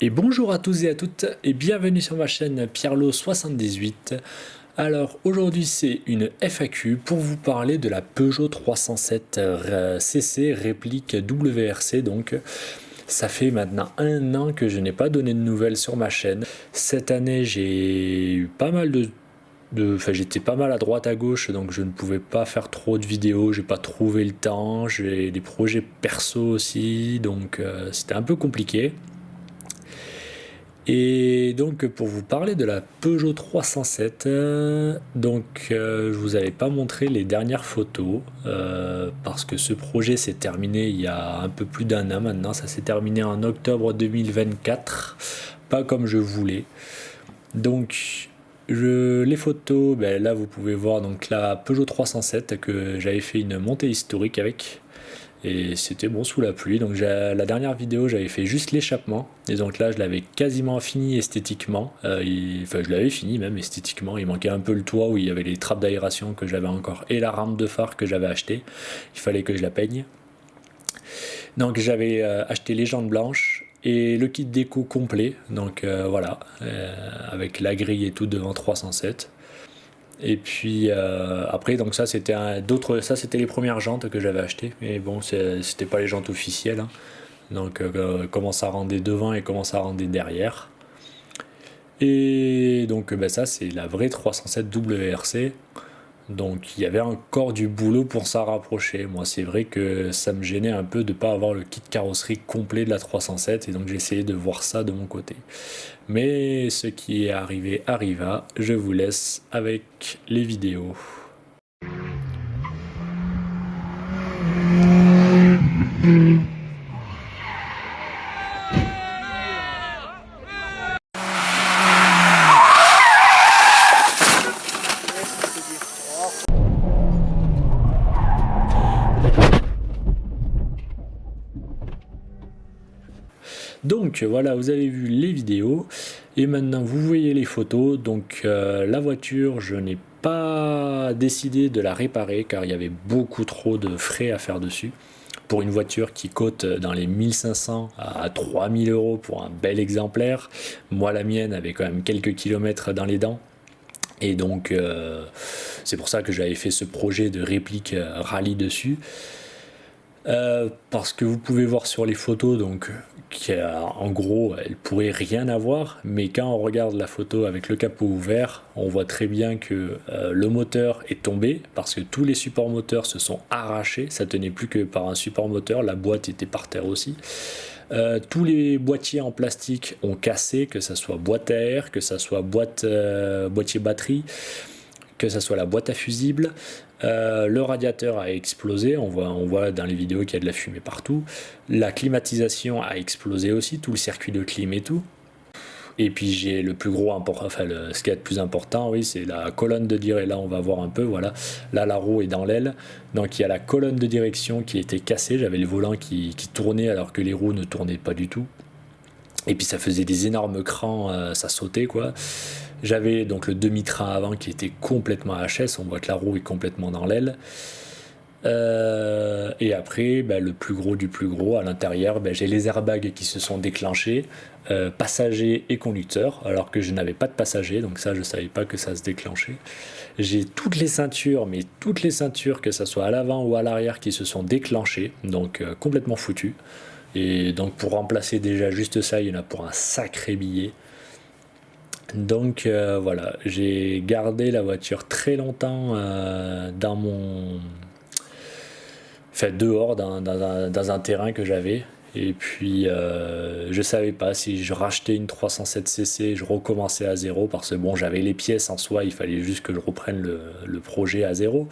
Et bonjour à tous et à toutes et bienvenue sur ma chaîne Pierlot78. Alors aujourd'hui c'est une FAQ pour vous parler de la Peugeot 307 CC réplique WRC. Donc ça fait maintenant 1 an que je n'ai pas donné de nouvelles sur ma chaîne. Cette année j'ai eu pas mal j'étais pas mal à droite à gauche, donc je ne pouvais pas faire trop de vidéos, j'ai pas trouvé le temps, j'ai des projets perso aussi, donc c'était un peu compliqué. Et donc pour vous parler de la Peugeot 307, je vous avais pas montré les dernières photos parce que ce projet s'est terminé il y a un peu plus d'1 an maintenant. Ça s'est terminé en octobre 2024, pas comme je voulais. Donc les photos, là vous pouvez voir donc la Peugeot 307 que j'avais fait une montée historique avec. Et c'était bon sous la pluie. Donc la dernière vidéo j'avais fait juste l'échappement. Et donc là je l'avais quasiment fini esthétiquement. Je l'avais fini même esthétiquement. Il manquait un peu le toit où il y avait les trappes d'aération que j'avais encore. Et la rampe de phare que j'avais acheté. Il fallait que je la peigne. Donc j'avais acheté les jantes blanches et le kit déco complet. Donc voilà. Avec la grille et tout devant 307. Et puis après, donc ça c'était ça c'était les premières jantes que j'avais achetées, mais bon c'était pas les jantes officielles, hein. Donc comment ça rendait devant et comment ça rendait derrière. Et donc ça c'est la vraie 307 WRC. Donc il y avait encore du boulot pour s'en rapprocher. Moi c'est vrai que ça me gênait un peu de ne pas avoir le kit carrosserie complet de la 307 et donc j'ai essayé de voir ça de mon côté. Mais ce qui est arrivé arriva, je vous laisse avec les vidéos. Donc voilà, vous avez vu les vidéos et maintenant vous voyez les photos. Donc la voiture, je n'ai pas décidé de la réparer car il y avait beaucoup trop de frais à faire dessus. Pour une voiture qui cote dans les 1500 à 3000 euros pour un bel exemplaire. Moi la mienne avait quand même quelques kilomètres dans les dents. Et donc c'est pour ça que j'avais fait ce projet de réplique rallye dessus. Parce que vous pouvez voir sur les photos donc en gros elle pourrait rien avoir, mais quand on regarde la photo avec le capot ouvert on voit très bien que le moteur est tombé parce que tous les supports moteurs se sont arrachés, ça tenait plus que par un support moteur, la boîte était par terre aussi. Tous les boîtiers en plastique ont cassé, que ça soit boîte à air, que ça soit boîtier batterie, que ça soit la boîte à fusible. Le radiateur a explosé, on voit dans les vidéos qu'il y a de la fumée partout. La climatisation a explosé aussi, tout le circuit de clim et tout. Et puis j'ai le plus gros ce qui est le plus important, oui, c'est la colonne de direction. Et là on va voir un peu, voilà, là la roue est dans l'aile, donc il y a la colonne de direction qui était cassée. J'avais le volant qui tournait alors que les roues ne tournaient pas du tout. Et puis ça faisait des énormes crans, ça sautait quoi. J'avais donc le demi-train avant qui était complètement HS, on voit que la roue est complètement dans l'aile. Et après, le plus gros du plus gros, à l'intérieur, j'ai les airbags qui se sont déclenchés, passagers et conducteurs, alors que je n'avais pas de passagers, donc ça je savais pas que ça se déclenchait. J'ai toutes les ceintures, mais toutes les ceintures, que ça soit à l'avant ou à l'arrière, qui se sont déclenchées, donc complètement foutues. Et donc pour remplacer déjà juste ça, il y en a pour un sacré billet. Donc voilà, j'ai gardé la voiture très longtemps dehors, dans un terrain que j'avais. Et puis je savais pas si je rachetais une 307 cc, je recommençais à zéro parce que bon, j'avais les pièces en soi, il fallait juste que je reprenne le projet à zéro,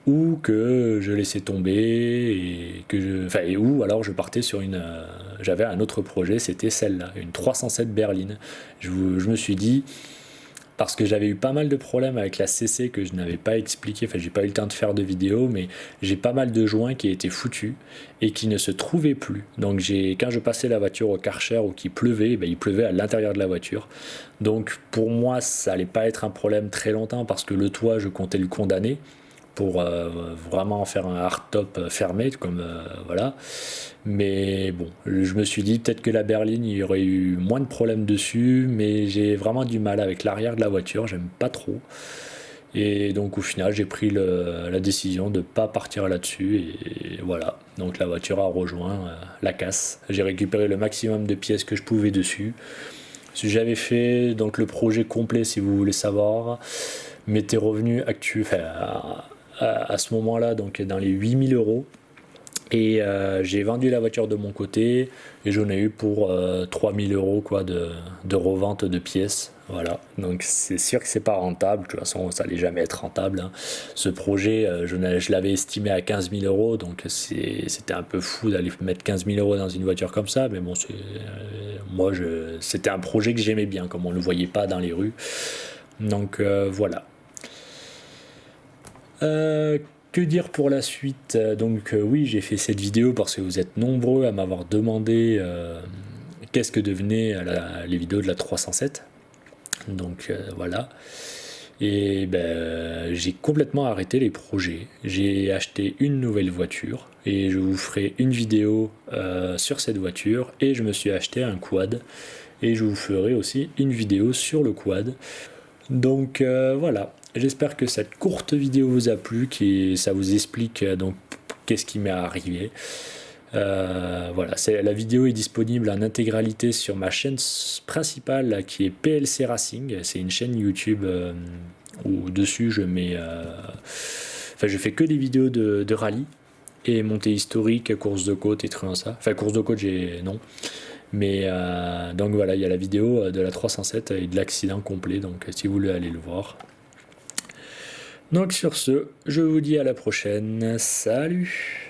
ou que je laissais tomber ou alors je partais sur j'avais un autre projet, c'était celle-là, une 307 berline. Je me suis dit, parce que j'avais eu pas mal de problèmes avec la CC que je n'avais pas expliqué, j'ai pas eu le temps de faire de vidéo, mais j'ai pas mal de joints qui étaient foutus et qui ne se trouvaient plus. Donc quand je passais la voiture au Karcher ou qu'il pleuvait, il pleuvait à l'intérieur de la voiture. Donc pour moi ça allait pas être un problème très longtemps parce que le toit je comptais le condamner. pour vraiment faire un hardtop fermé, comme voilà. Mais bon, je me suis dit peut-être que la berline, il y aurait eu moins de problèmes dessus, mais j'ai vraiment du mal avec l'arrière de la voiture, j'aime pas trop. Et donc au final, j'ai pris la décision de ne pas partir là-dessus. Et voilà, donc la voiture a rejoint la casse. J'ai récupéré le maximum de pièces que je pouvais dessus. Si j'avais fait donc le projet complet, si vous voulez savoir, m'était revenu actuel, enfin, à ce moment-là, donc dans les 8 000 euros. Et j'ai vendu la voiture de mon côté et j'en ai eu pour 3 000 euros quoi, de revente de pièces. Voilà, donc c'est sûr que c'est pas rentable. De toute façon, ça allait jamais être rentable, hein. Ce projet, je l'avais estimé à 15 000 euros, donc c'était un peu fou d'aller mettre 15 000 euros dans une voiture comme ça. Mais bon, moi, c'était un projet que j'aimais bien, comme on ne le voyait pas dans les rues. Donc voilà. Que dire pour la suite? Donc oui, j'ai fait cette vidéo parce que vous êtes nombreux à m'avoir demandé qu'est-ce que devenaient les vidéos de la 307. Donc voilà. Et ben, j'ai complètement arrêté les projets. J'ai acheté une nouvelle voiture et je vous ferai une vidéo sur cette voiture. Et je me suis acheté un quad et je vous ferai aussi une vidéo sur le quad. Donc voilà, j'espère que cette courte vidéo vous a plu, que ça vous explique donc qu'est-ce qui m'est arrivé. Voilà, la vidéo est disponible en intégralité sur ma chaîne principale là, qui est PLC Racing. C'est une chaîne YouTube où dessus je mets, enfin je fais que des vidéos de rallye et montée historique, course de côte et trucs comme ça. Enfin course de côte non. Mais donc voilà, il y a la vidéo de la 307 et de l'accident complet, donc si vous voulez aller le voir. Donc sur ce, je vous dis à la prochaine, salut!